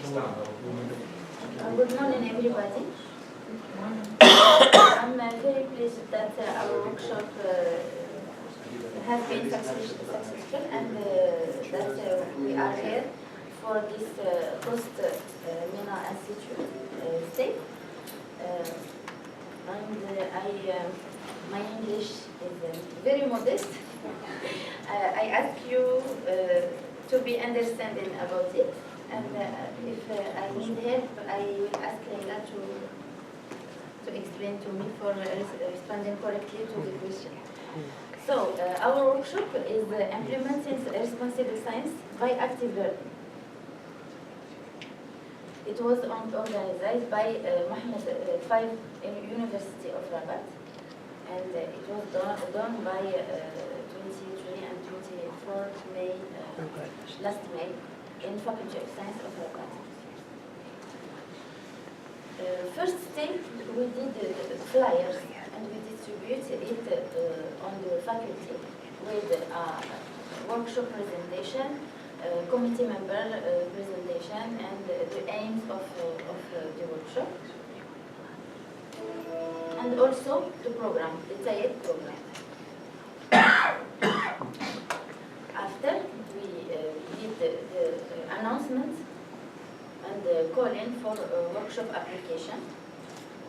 Good morning, everybody. I'm very pleased that our workshop has been successful and that we are here for this post-MENA Institute stay. My English is very modest. I ask you to be understanding about it, and if I need help, I will ask Leila to explain to me for responding correctly to the question. So, our workshop is implementing responsible science by active learning. It was organized by Mohammed V University of Rabat, and it was done by 23 and 24 May, last May, in Faculty of Science of Rabat. First step, we did flyers and we distributed it on the faculty with a workshop presentation, committee member presentation, and the aims of the workshop, and also the program, the detailed program. After we did the announcement and the call-in for workshop application,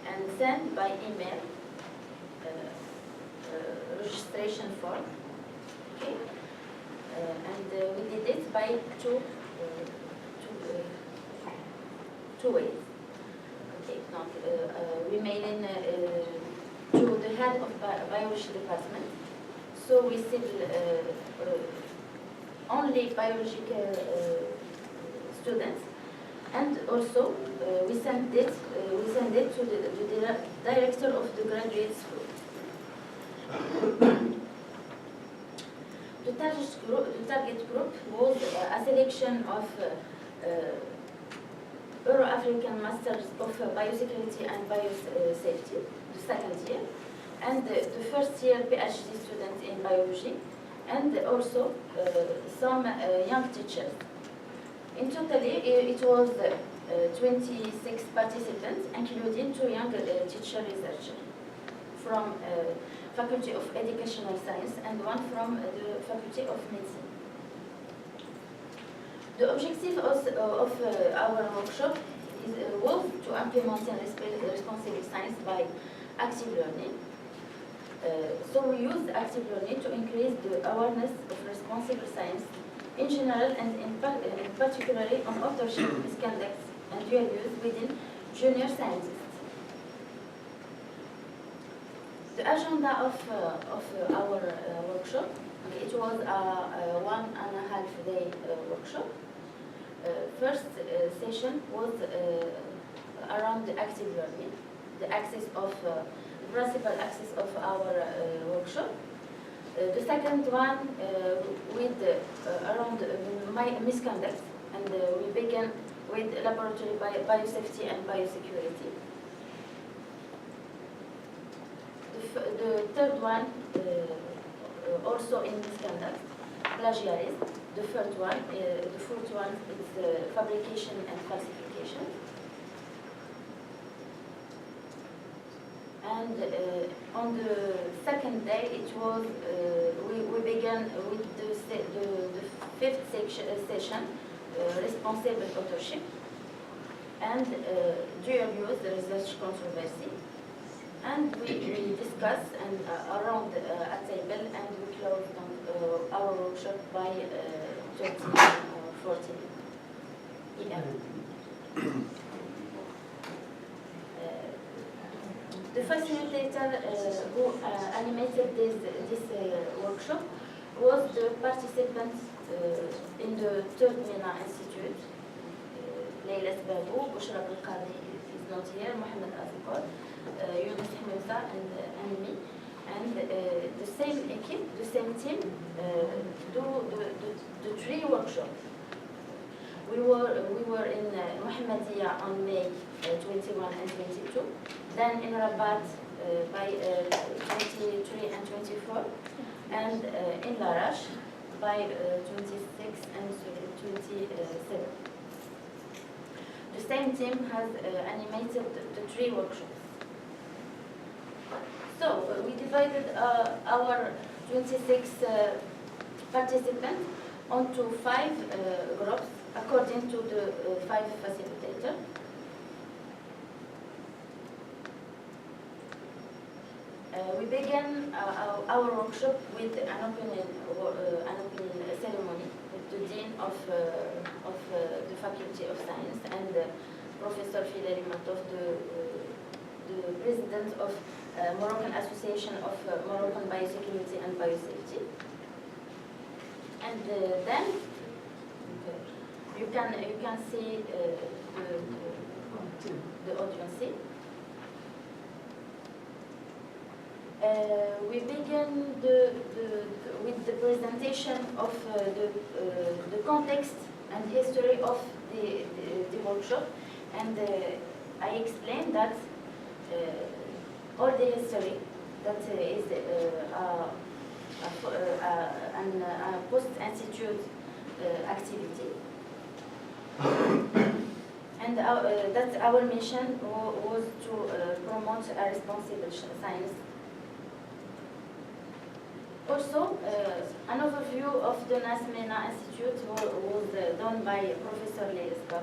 and sent by email registration form. Okay. And we did it by two ways. Okay. We mailed in to the head of biology department. So we still only biological students, and also we send it to the director of the graduate school. The target group was a selection of Euro-African Masters of Biosecurity and Biosafety, the second year, and the first year PhD students in biology, and also some young teachers. In total, it was 26 participants, including 2 young teacher researchers from Faculty of Educational Science and 1 from the Faculty of Medicine. The objective of our workshop was to implement responsible science by active learning. So we used active learning to increase the awareness of responsible science in general, and in particularly on authorship, misconduct, and dual use within junior scientists. The agenda of our workshop, it was a 1.5 day workshop. First session was around the active learning, the axis of principal axis of our workshop. The second one with around misconduct, and we began with laboratory biosafety and biosecurity. The third one, also in misconduct, plagiarism. The fourth one is fabrication and falsification. And on the second day, it was we began with the fifth session, responsible authorship, and dual use, the research controversy. And we discussed and around a table, and we closed on our workshop by 14 p.m. The facilitator who animated this workshop was the participants in the third MENA Institute. Leila Bushra Al-Qadi is not here, Mohammed Afikor, Yunus Hamza, and me. And the same equipe, the same team, do the 3 workshops. We were in Mohammedia on May 21 and 22, then in Rabat by 23 and 24, and in Larash by 26 and 27. the same team has animated the 3 workshops. So we divided our 26 participants onto 5 groups according to the 5 facilitators. We began our workshop with an opening ceremony with the Dean of the Faculty of Science and Professor Filari Matov, the President of Moroccan Association of Moroccan Biosecurity and Biosafety. And then you can see the audience. We begin with the presentation of the context and history of the workshop, and I explained that all the history that is a post-institute activity, and that our mission was to promote a responsible science. Also, an overview of the NAS MENA Institute was done by Professor Leila,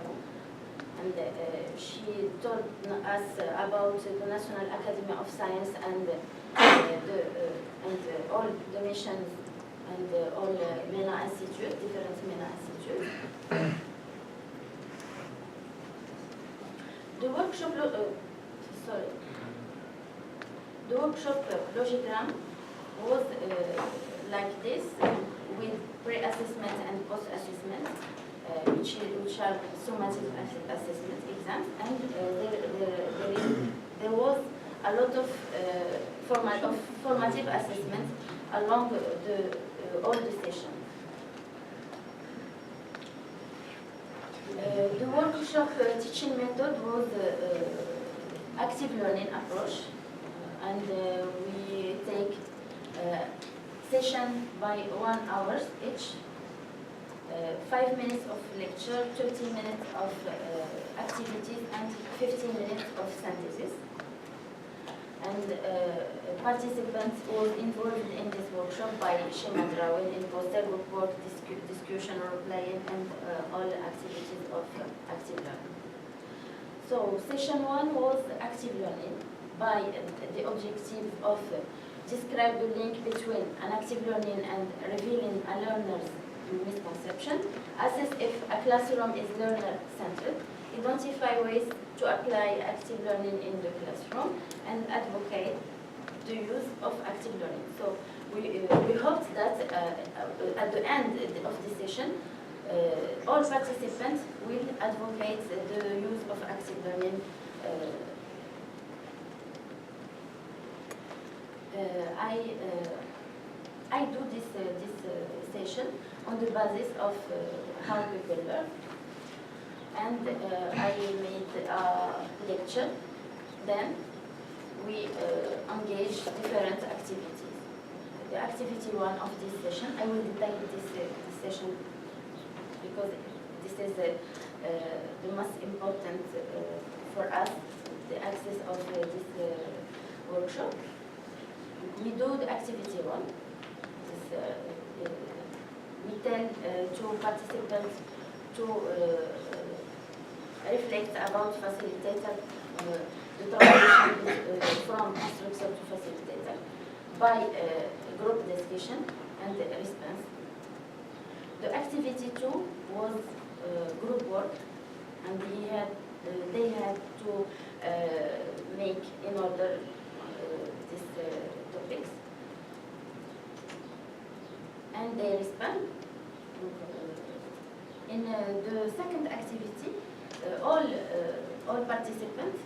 and she told us about the National Academy of Science and all the missions and all MENA Institute, different MENA Institutes. The workshop logigram was like this, with pre-assessment and post-assessment, which are summative assessment exams, and there was a lot of formative assessment along all the sessions. The workshop teaching method was active learning approach, and we take session by 1 hour each, 5 minutes of lecture, 30 minutes of activities, and 15 minutes of synthesis. And participants were involved in this workshop by Medraoui in poster, group work, discussion, role-playing, and all activities of active learning. So session 1 was active learning by the objective of describe the link between an active learning and revealing a learner's misconception, assess if a classroom is learner-centered, identify ways to apply active learning in the classroom, and advocate the use of active learning. So we hoped that at the end of the session, all participants will advocate the use of active learning. I do this session on the basis of how people learn, and I made a lecture. Then we engage different activities. The activity 1 of this session, I will detail this session because this is the most important for us, the access of this workshop. We do the activity 1. We tell to participants to reflect about facilitator, the transition from instructor to facilitator by group discussion and response. The activity 2 was group work, and they had to make in order these topics, and they respond. In the second activity, all participants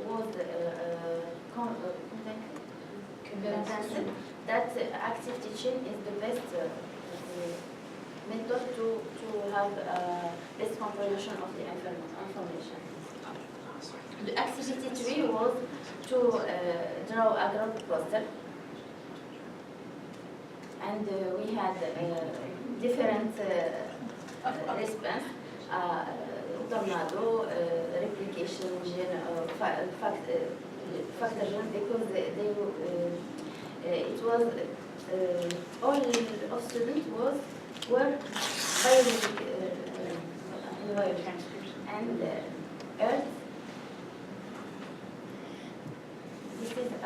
was convinced that active teaching is the best method to have best comprehension of the information. The activity 3 was to draw a group poster, and we had different response tornado, replication gene, factor gene, because it was all of students were biologic environment and Earth. This is a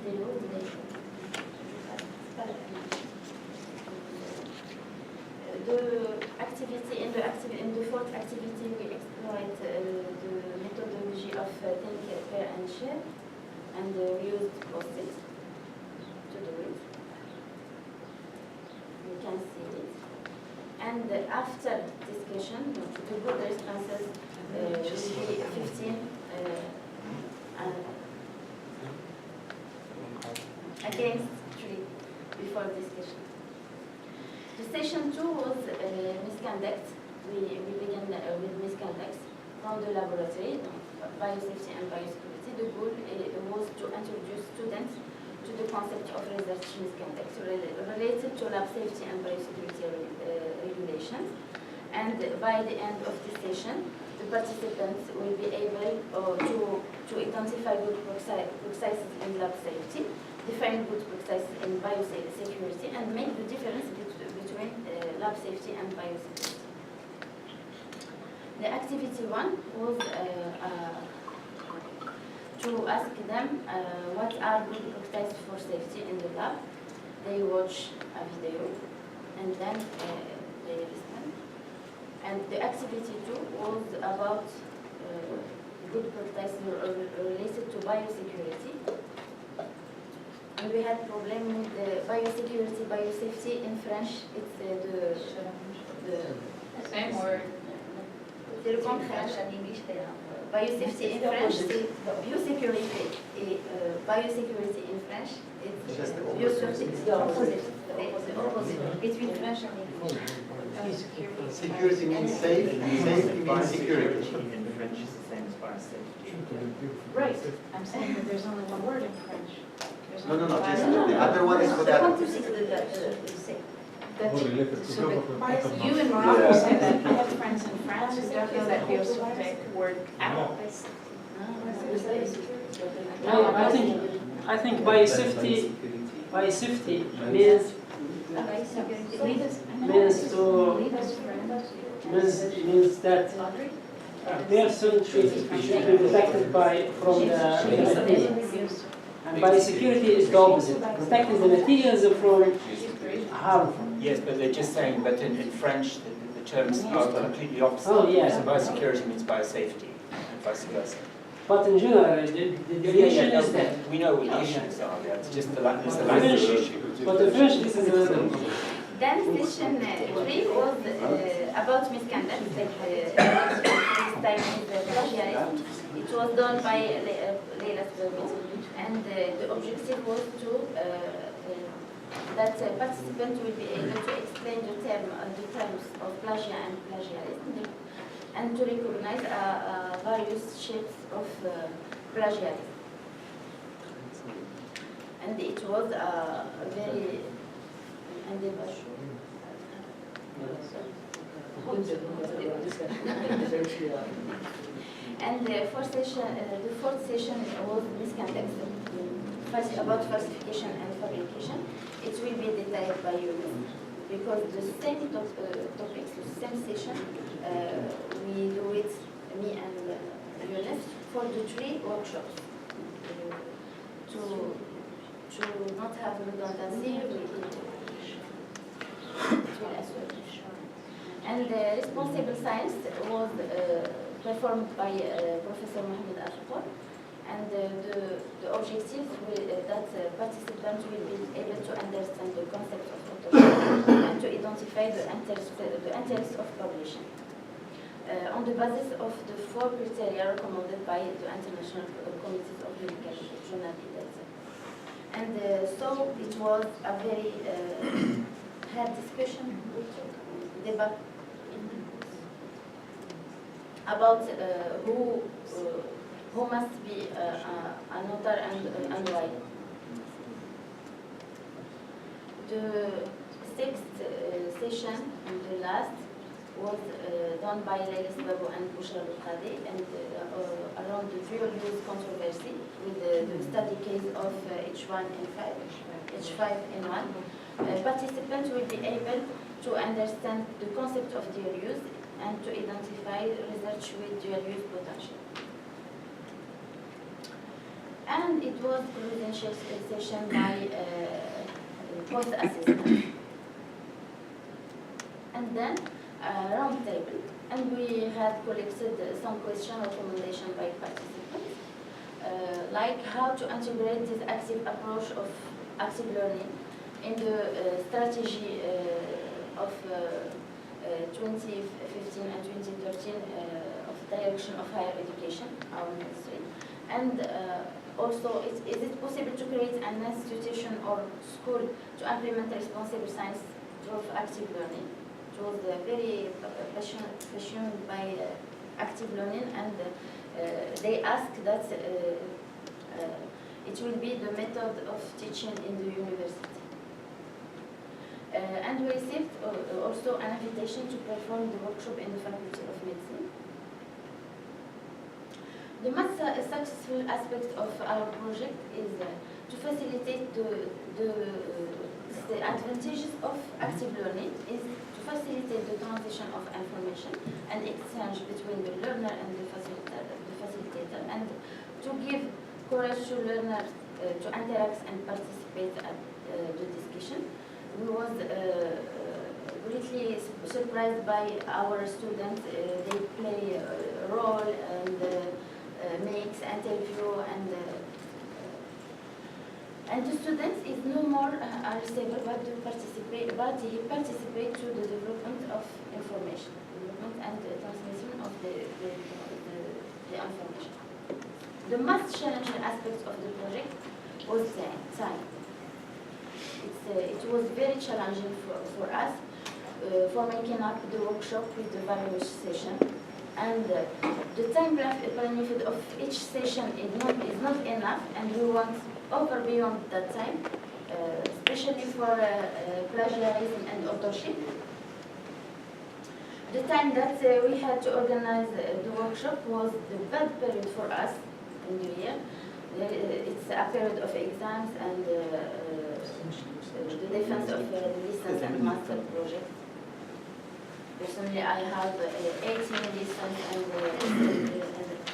video. In the fourth activity, we exploit the methodology of think, pair, and share, and we used post-it to do it. You can see it. And after discussion, the good responses will be 15 against 3 before discussion. The session 2 was misconduct. We began with misconduct from the laboratory, biosafety and biosecurity. The goal was to introduce students to the concept of research misconduct related to lab safety and biosecurity regulations. And by the end of the session, the participants will be able to identify good practices in lab safety, define good practices in biosecurity, and make the difference between lab safety and biosecurity. The activity 1 was to ask them what are good practices for safety in the lab. They watch a video and then they listen. And the activity 2 was about good practices related to biosecurity. And we had problem with the biosecurity, biosafety in French. It's the same word. C'est le contraire. Biosafety in French, c'est biosecurity. Et biosecurity in French, it's biosafety. It's the opposite. It's the opposite between French and English. Security means safe, safety means security. In French is the same as biosafety. Right. I'm saying that there's only one word in French. No, the other one is without. You in Morocco said that. I have friends in France who don't know that biosafety word at all. I think biosafety means that a person should be protected from the materials. And biosecurity is the opposite, protecting the materials from harmful. Yes, but they're just saying that in French the terms are completely opposite. Oh, yeah. So biosecurity means biosafety and vice versa. But in general, the definition is that. We know what the issues are, yeah. It's just the language issue. But the French, this is another. Then session 3 was about misconduct, like this time is plagiarism. It was done by Leila's permit, and the objective was to that participants will be able to explain the terms of plagiat and plagiarism, and to recognize various shapes of plagiarism. And it was a very and the fourth session was misconduct, about falsification and fabrication. It will be detailed by you because the same topics, the same session, we do it, me and Yunus, for the 3 workshops. To not have redundancy, and the responsible science was performed by Professor Mohamed Al-Khor, and the objectives that participants will be able to understand the concept of autonomy and to identify the interests of publishing on the basis of the 4 criteria recommended by the International Committees of Medical Journalism. And so it was a very hard discussion, debate about who must be a notary and why. The 6th session, and the last, was done by Leila and Bushra al-Qadi, and around the dual use controversy with the study case of H5N1. Participants will be able to understand the concept of dual use and to identify research with dual use potential. And it was credential session by post-assessment. And then round table, and we had collected some question recommendation by participants, like how to integrate this active approach of active learning in the strategy of 2015 and 2013 of direction of higher education, our ministry, and also, is it possible to create an institution or school to implement responsible science through active learning? It was very passionate by active learning, and they asked that it will be the method of teaching in the university. And we received also an invitation to perform the workshop in the Faculty of Medicine. The most successful aspect of our project is to facilitate the advantages of active learning is to facilitate the transition of information and exchange between the learner and the facilitator, and to give courage to learners to interact and participate at the discussion. We was greatly surprised by our students. They play a role and makes interview, and the students is no more are stable but he participate to the development of information, development and the transmission of the information. The most challenging aspect of the project was time. It was very challenging for us for making up the workshop with the various sessions. And the time benefit of each session is not enough, and we want over beyond that time, especially for plagiarism and authorship. The time that we had to organize the workshop was the bad period for us in the year. It's a period of exams and the defense of the license and master project. Personally, I have 18 license and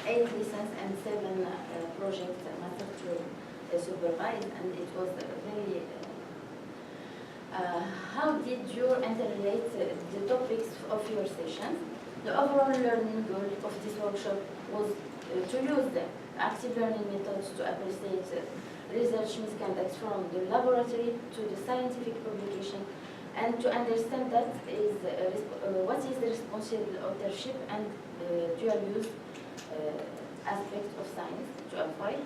8 license and 7 projects master to supervise, and it was very. How did you interrelate the topics of your sessions? The overall learning goal of this workshop was to use the active learning methods to appreciate research misconduct from the laboratory to the scientific publication, and to understand that is what is the responsible authorship and dual use aspect of science to avoid.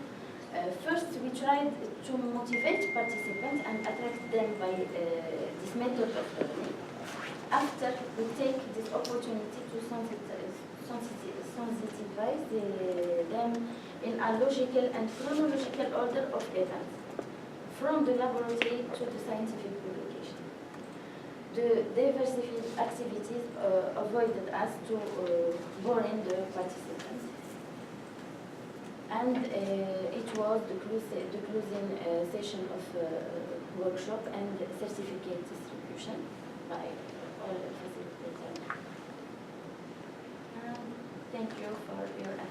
First, we tried to motivate participants and attract them by this method of learning. After, we take this opportunity to sensitize them in a logical and chronological order of events, from the laboratory to the scientific publication. The diversified activities avoided us to boring the participants. And it was the closing session of workshop and certificate distribution by all facilitators. Thank you for your attention.